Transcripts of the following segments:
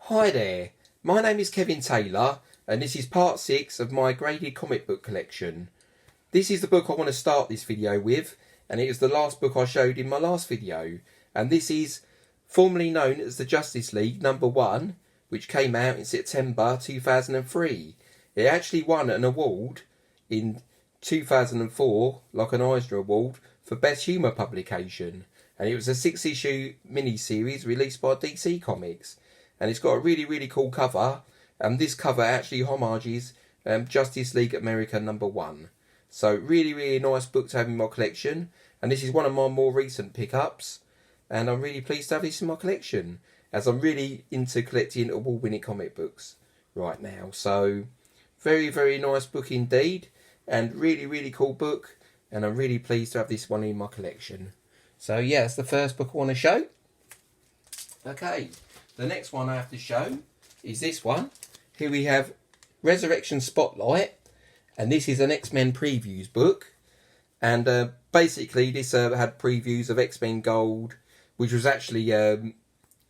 Hi there, my name is Kevin Taylor and this is part 6 of my graded comic book collection. This is the book I want to start this video with, and it is the last book I showed in my last video, and this is formerly known as the Justice League #1, which came out in September 2003. It actually won an award in 2004, like an Eisner Award, for Best Humour Publication, and it was a 6-issue mini-series released by DC Comics. And it's got a really cool cover, and this cover actually homages Justice League America #1. So really nice book to have in my collection, and this is one of my more recent pickups, and I'm really pleased to have this in my collection, as I'm really into collecting award-winning comic books right now. So very nice book indeed, and really cool book, and I'm really pleased to have this one in my collection. So yeah, that's the first book I want to show. Okay. The next one I have to show is this one. Here we have Resurrection Spotlight, and this is an X-Men previews book. And basically this had previews of X-Men Gold, which was actually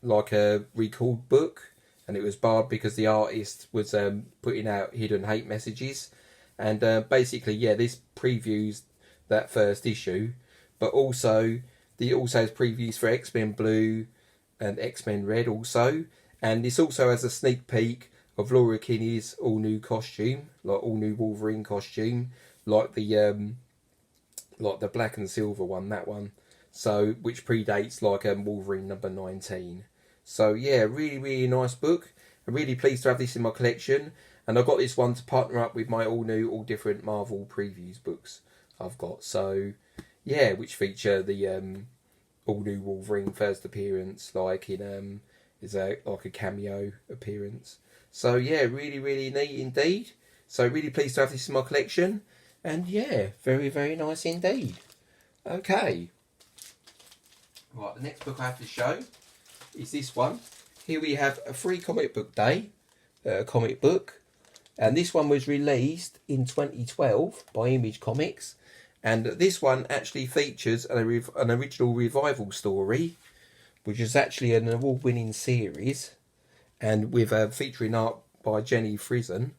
like a recalled book, and it was barred because the artist was putting out hidden hate messages. And basically, yeah, this previews that first issue, but also it also has previews for X-Men Blue and X-Men Red also, and this also has a sneak peek of Laura Kinney's all new costume, like all new Wolverine costume, like the black and silver one, that one, so which predates like Wolverine #19. So yeah, really nice book. I'm really pleased to have this in my collection, and I got this one to partner up with my all new, all different Marvel previews books I've got. So yeah, which feature the all new Wolverine first appearance, like in is like a cameo appearance. So yeah, really neat indeed. So really pleased to have this in my collection, and yeah, very nice indeed. Okay, right, the next book I have to show is this one. Here we have a free comic book day comic book, and this one was released in 2012 by Image Comics. And this one actually features an original revival story, which is actually an award-winning series, and with featuring art by Jenny Frison.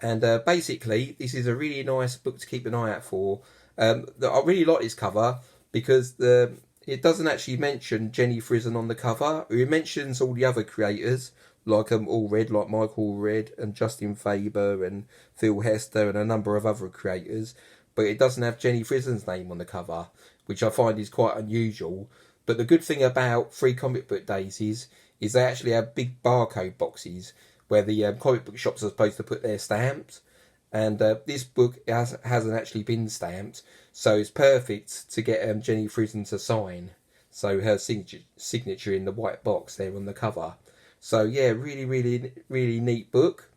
And basically, this is a really nice book to keep an eye out for. I really like this cover because it doesn't actually mention Jenny Frison on the cover. It mentions all the other creators, like Allred, like Michael Allred and Justin Faber and Phil Hester and a number of other creators. But it doesn't have Jenny Frison's name on the cover, which I find is quite unusual. But the good thing about free comic book days is they actually have big barcode boxes where the comic book shops are supposed to put their stamps. And this book hasn't actually been stamped, so it's perfect to get Jenny Frison to sign. So her signature in the white box there on the cover. So yeah, really neat book.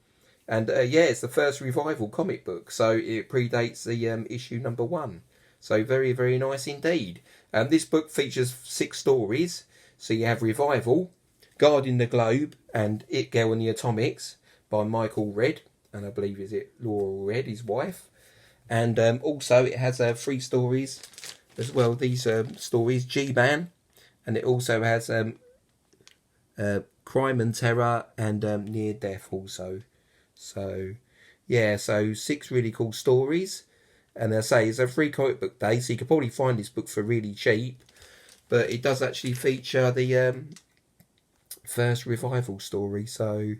And yeah, it's the first revival comic book, so it predates the issue #1. So very nice indeed. This book features 6 stories. So you have Revival, Guarding the Globe, and It Girl and the Atomics by Michael Red, and I believe is it Laura Red, his wife. And also it has 3 stories as well. These stories, G-Man, and it also has Crime and Terror and Near Death also. So yeah, so 6 really cool stories, and I say it's a free comic book day, so you could probably find this book for really cheap. But it does actually feature the first revival story. So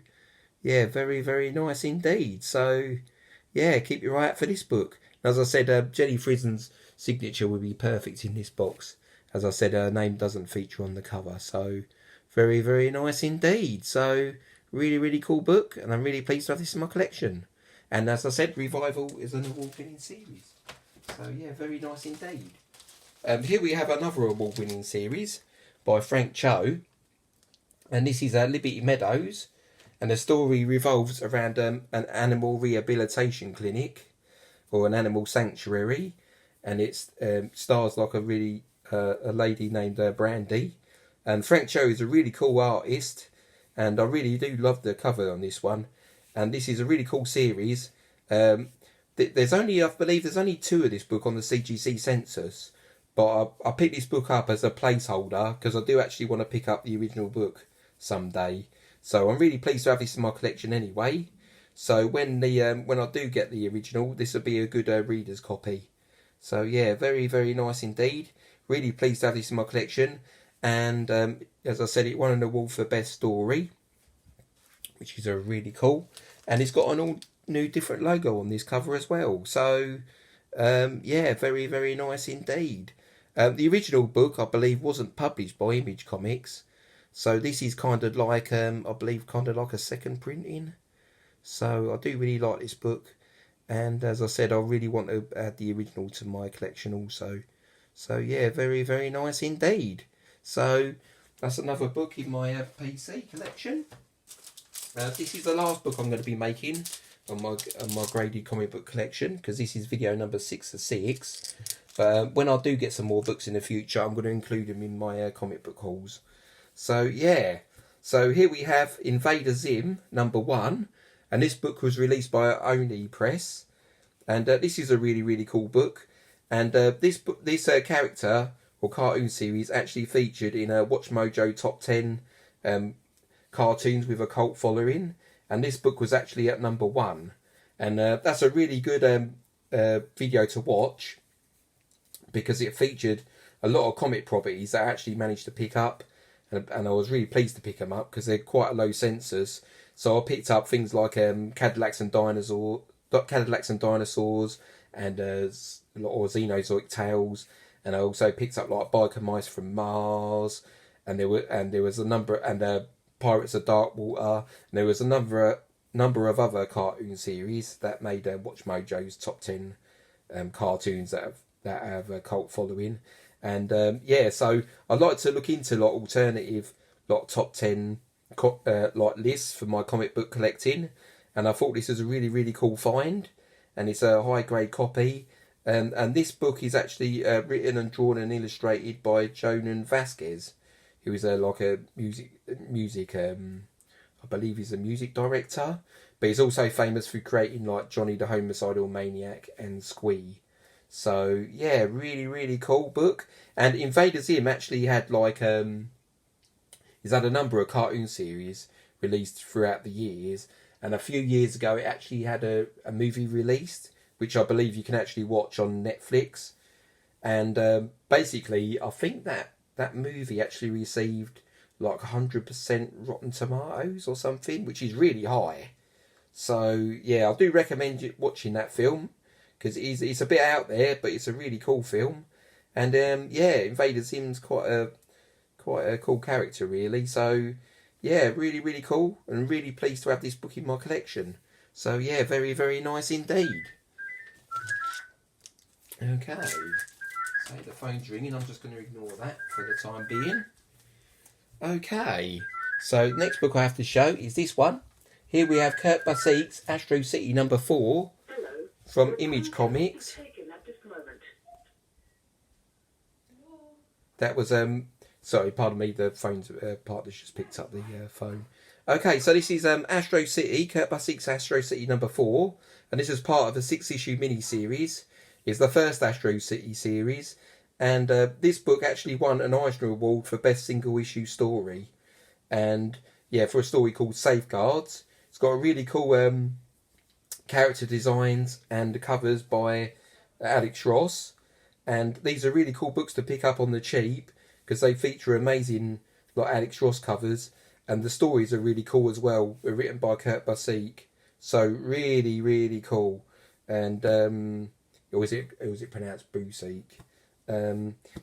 yeah, very nice indeed. So yeah, keep your eye out for this book. As I said, Jenny Frison's signature would be perfect in this box. As I said, her name doesn't feature on the cover. So very nice indeed. So really cool book, and I'm really pleased to have this in my collection. And as I said, Revival is an award-winning series. So yeah, very nice indeed. Here we have another award-winning series by Frank Cho, and this is Liberty Meadows, and the story revolves around an animal rehabilitation clinic or an animal sanctuary, and it stars like a lady named Brandy. And Frank Cho is a really cool artist, and I really do love the cover on this one. And this is a really cool series. There's only, I believe, there's only 2 of this book on the CGC census. But I picked this book up as a placeholder because I do actually want to pick up the original book someday. So I'm really pleased to have this in my collection anyway. So when I do get the original, this will be a good reader's copy. So yeah, very, very nice indeed. Really pleased to have this in my collection. And as I said, it won an award for Best Story, which is really cool. And it's got an all new different logo on this cover as well. So yeah, very, very nice indeed. The original book, I believe, wasn't published by Image Comics. So this is kind of like, I believe, kind of like a second printing. So I do really like this book. And as I said, I really want to add the original to my collection also. So yeah, very, very nice indeed. So that's another book in my PC collection. This is the last book I'm going to be making on my graded comic book collection, because this is video number 6 of 6. But when I do get some more books in the future, I'm going to include them in my comic book hauls. So yeah, so here we have Invader Zim #1, and this book was released by Oni Press, and this is a really, really cool book. And this character or cartoon series actually featured in a Watch Mojo top 10 cartoons with a cult following, and this book was actually at #1, and that's a really good video to watch, because it featured a lot of comic properties that I actually managed to pick up, and I was really pleased to pick them up because they're quite a low census. So I picked up things like Cadillacs and Dinosaurs, and or Xenozoic Tales, and I also picked up like Biker Mice from Mars, and there was a number, and Pirates of Darkwater, and there was a number of other cartoon series that made Watch Mojo's top 10 cartoons that have a cult following. And yeah, so I'd like to look into like alternative like top 10 like lists for my comic book collecting, and I thought this was a really, really cool find, and it's a high grade copy. And this book is actually written and drawn and illustrated by Jonan Vasquez, who is like a music I believe he's a music director, but he's also famous for creating like Johnny the Homicidal Maniac and Squee. So yeah, really, really cool book. And Invader Zim actually had like he's had a number of cartoon series released throughout the years, and a few years ago it actually had a movie released, which I believe you can actually watch on Netflix. And basically I think that movie actually received like 100% Rotten Tomatoes or something, which is really high. So yeah, I do recommend you watching that film, because it's a bit out there, but it's a really cool film. And yeah, Invader Zim's quite a cool character really. So yeah, really, really cool, and really pleased to have this book in my collection. So yeah, very, very nice indeed. Okay, so the phone's ringing. I'm just going to ignore that for the time being. Okay, so next book I have to show is this one. Here we have Kurt Busiek's Astro City #4 from Image Comics. That was sorry, pardon me, the phone's partner just picked up the phone. Okay, so this is Astro City, Kurt Busiek's Astro City #4, and this is part of a 6-issue mini-series. It's the first Astro City series, and this book actually won an Eisner Award for Best Single Issue Story, and yeah, for a story called Safeguards. It's got a really cool character designs and covers by Alex Ross, and these are really cool books to pick up on the cheap, because they feature amazing like Alex Ross covers, and the stories are really cool as well. They're written by Kurt Busiek, so really, really cool. And or was it pronounced Busiek?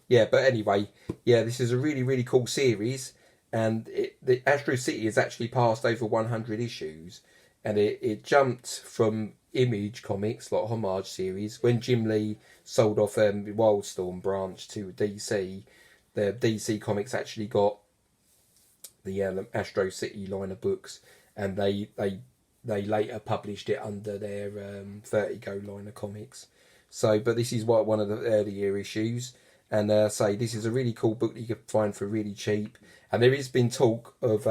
Yeah, but anyway, yeah, this is a really, really cool series, and the Astro City has actually passed over 100 issues, and it jumped from Image Comics, like Homage series, when Jim Lee sold off Wildstorm branch to DC. The DC Comics actually got the Astro City line of books, and they later published it under their Vertigo line of comics. So, but this is one of the earlier issues, and say this is a really cool book that you can find for really cheap. And there has been talk of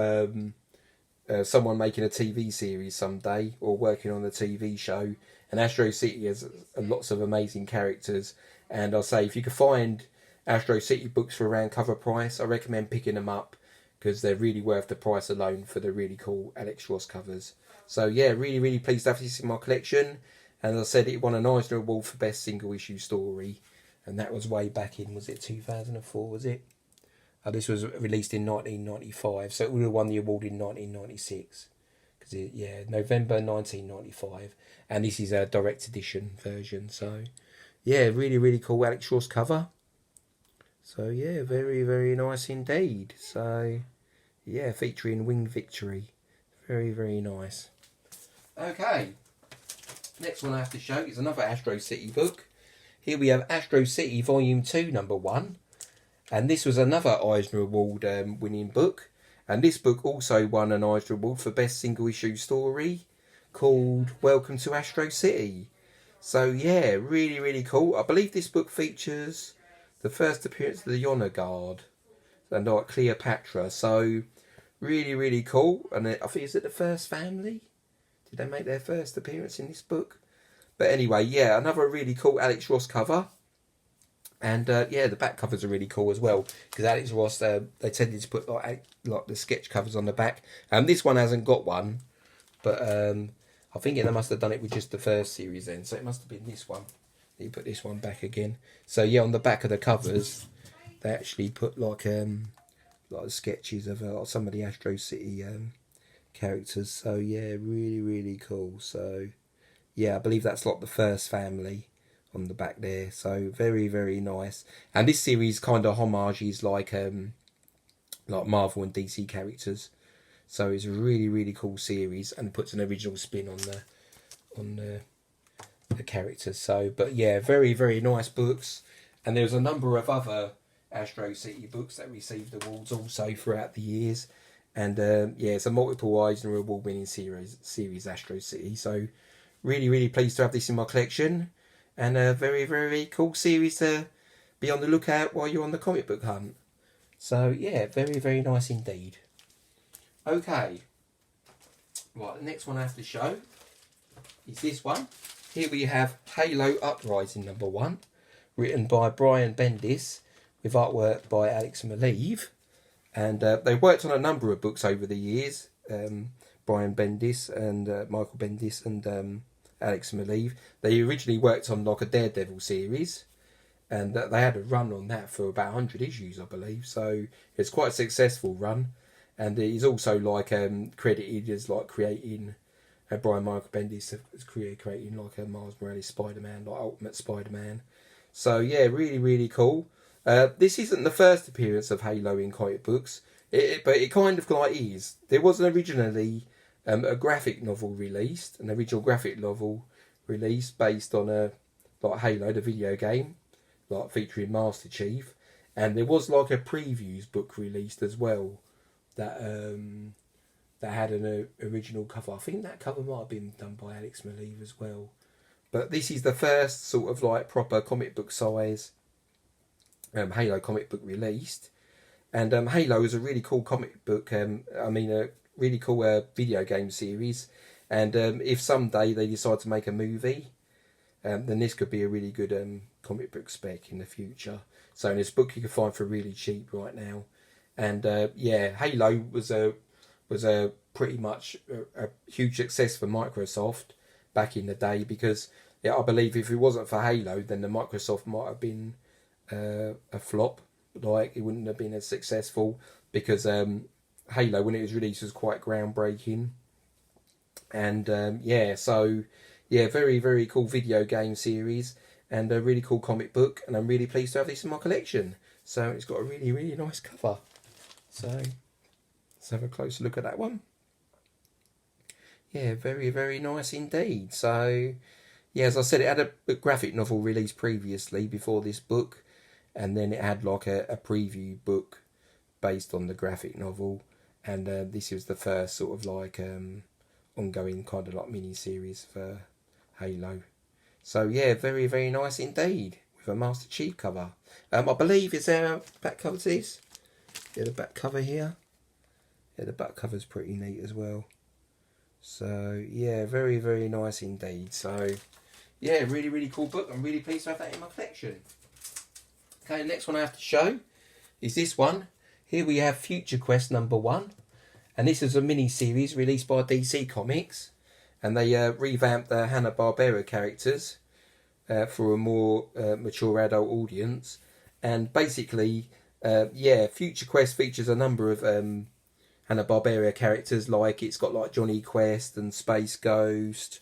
someone making a TV series someday, or working on a TV show. And Astro City has lots of amazing characters. And I'll say, if you can find Astro City books for around cover price, I recommend picking them up, because they're really worth the price alone for the really cool Alex Ross covers. So yeah, really pleased to have this in my collection. And as I said, it won an Eisner Award for Best Single Issue Story, and that was way back in, was it 2004, was it? This was released in 1995, so it would have won the award in 1996. Yeah, November 1995, and this is a direct edition version. So yeah, really cool Alex Ross cover. So yeah, very nice indeed. So yeah, featuring Winged Victory, very nice. Okay, next one I have to show is another Astro City book. Here we have Astro City Volume 2, Number 1, and this was another Eisner Award winning book. And this book also won an Eisner Award for Best Single Issue Story, called Welcome to Astro City. So yeah, really cool. I believe this book features the first appearance of the Honor Guard and like Cleopatra. So really cool. And I think, is it the First Family? Did they make their first appearance in this book? But anyway, yeah, another really cool Alex Ross cover. And yeah, the back covers are really cool as well, because Alex Ross, they tended to put like the sketch covers on the back. This one hasn't got one, but I think they must have done it with just the first series then. So it must have been this one. You put this one back again. So yeah, on the back of the covers, they actually put like sketches of some of the Astro City characters. So yeah, really cool. So yeah, I believe that's like the First Family on the back there. So very nice. And this series kind of homages like Marvel and DC characters. So it's a really cool series, and puts an original spin on the characters. So, but yeah, very nice books. And there's a number of other Astro City books that received awards also throughout the years. And yeah, it's a multiple Eisner Award winning series Astro City. So really pleased to have this in my collection, and a very cool series to be on the lookout while you're on the comic book hunt. So yeah, very nice indeed. Okay, right, the next one I have to show is this one. Here we have Halo Uprising number 1, written by Brian Bendis, with artwork by Alex Maleev. And they've worked on a number of books over the years, Brian Bendis and Michael Bendis and Alex Maleev. They originally worked on like a Daredevil series, and they had a run on that for about 100 issues, I believe. So it's quite a successful run. And he's also like credited as like creating, Michael Bendis as creating like a Miles Morales Spider-Man, like Ultimate Spider-Man. So yeah, really cool. This isn't the first appearance of Halo in comic books, but it kind of like is. There was originally a graphic novel released, an original graphic novel released based on like Halo, the video game, like featuring Master Chief, and there was like a previews book released as well that had an original cover. I think that cover might have been done by Alex Maleev as well. But this is the first sort of like proper comic book size Halo comic book released. And Halo is a really cool comic book, a really cool video game series. And if someday they decide to make a movie, then this could be a really good comic book spec in the future. So this book you can find for really cheap right now. And yeah, Halo was a pretty much a huge success for Microsoft back in the day, because I believe if it wasn't for Halo, then the Microsoft might have been a flop. Like, it wouldn't have been as successful, because Halo, when it was released, was quite groundbreaking. And yeah, so yeah, very cool video game series and a really cool comic book, and I'm really pleased to have this in my collection. So it's got a really nice cover. So let's have a closer look at that one. Yeah, very nice indeed. So yeah, as I said, it had a graphic novel released previously before this book, and then it had like a preview book based on the graphic novel, and this was the first sort of like ongoing kind of like mini series for Halo. So yeah, very nice indeed, with a Master Chief cover. I believe, is there a back cover to this? Yeah, the back cover here. Yeah, the back cover's pretty neat as well. So yeah, very nice indeed. So yeah, really cool book. I'm really pleased to have that in my collection. Okay, next one I have to show is this one. Here we have Future Quest #1, and this is a mini-series released by DC Comics, and they revamped the Hanna-Barbera characters for a more mature adult audience. And basically, Future Quest features a number of Hanna-Barbera characters, like it's got like Johnny Quest and Space Ghost,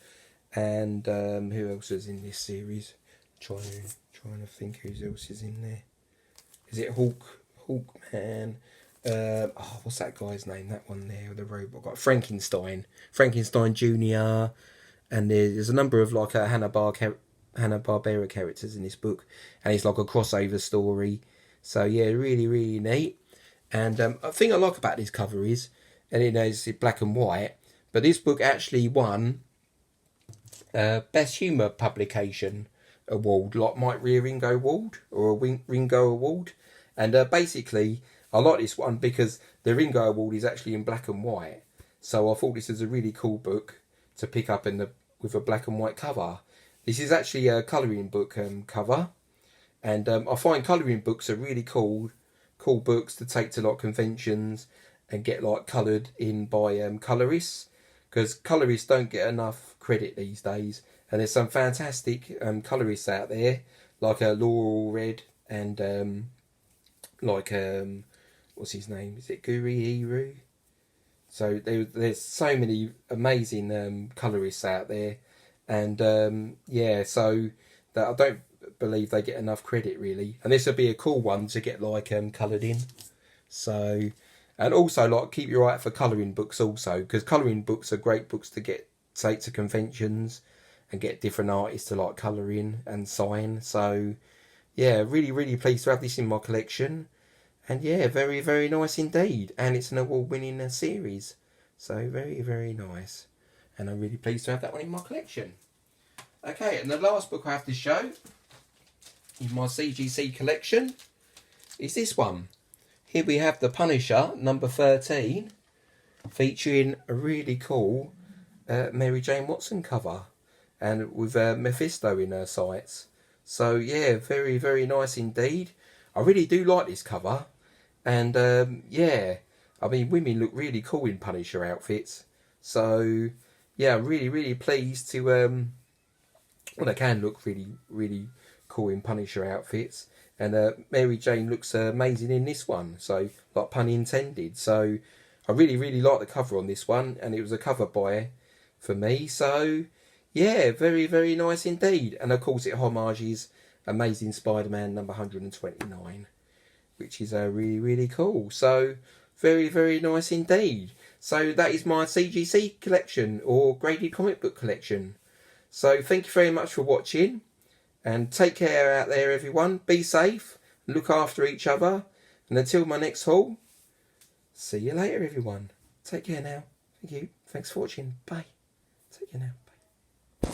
and who else is in this series? Trying to think who else is in there. Is it Hawkman? What's that guy's name? That one there, the robot guy, Frankenstein Jr. And there's a number of like Hanna-Barbera characters in this book, and it's like a crossover story. So yeah, really, really neat. And a thing I like about this cover is, and it's black and white, but this book actually won Best Humour Publication Award, like Mike Ringo Award, or a Ringo Award. And basically, I like this one because the Ringo Award is actually in black and white. So I thought this was a really cool book to pick up with a black and white cover. This is actually a colouring book cover, and I find colouring books are really cool books to take to like conventions and get like coloured in by colourists, because colourists don't get enough credit these days, and there's some fantastic colourists out there like Laurel Red and what's his name, is it Guri Iru? So there's so many amazing colourists out there, and so that I don't believe they get enough credit really, and this would be a cool one to get like coloured in. So, and also like keep your eye out for colouring books also, because colouring books are great books to take to conventions and get different artists to like colour in and sign. So yeah, really, really pleased to have this in my collection, and yeah, very, very nice indeed, and it's an award-winning series, so very, very nice, and I'm really pleased to have that one in my collection. Okay, and the last book I have to show in my CGC collection is this one. Here we have The Punisher #13, featuring a really cool Mary Jane Watson cover, and with Mephisto in her sights. So yeah, very, very nice indeed. I really do like this cover, and I mean, women look really cool in Punisher outfits. So yeah, I'm really, really pleased to well, they can look really, really cool in Punisher outfits, and Mary Jane looks amazing in this one, so like pun intended. So I really, really like the cover on this one, and it was a cover buy for me. So yeah, very, very nice indeed, and of course it homages Amazing Spider-Man #129, which is really, really cool. So very, very nice indeed. So that is my CGC collection, or graded comic book collection. So thank you very much for watching, and take care out there everyone. Be safe, look after each other, and until my next haul, see you later everyone. Take care now. Thank you. Thanks for watching. Bye. Take care now.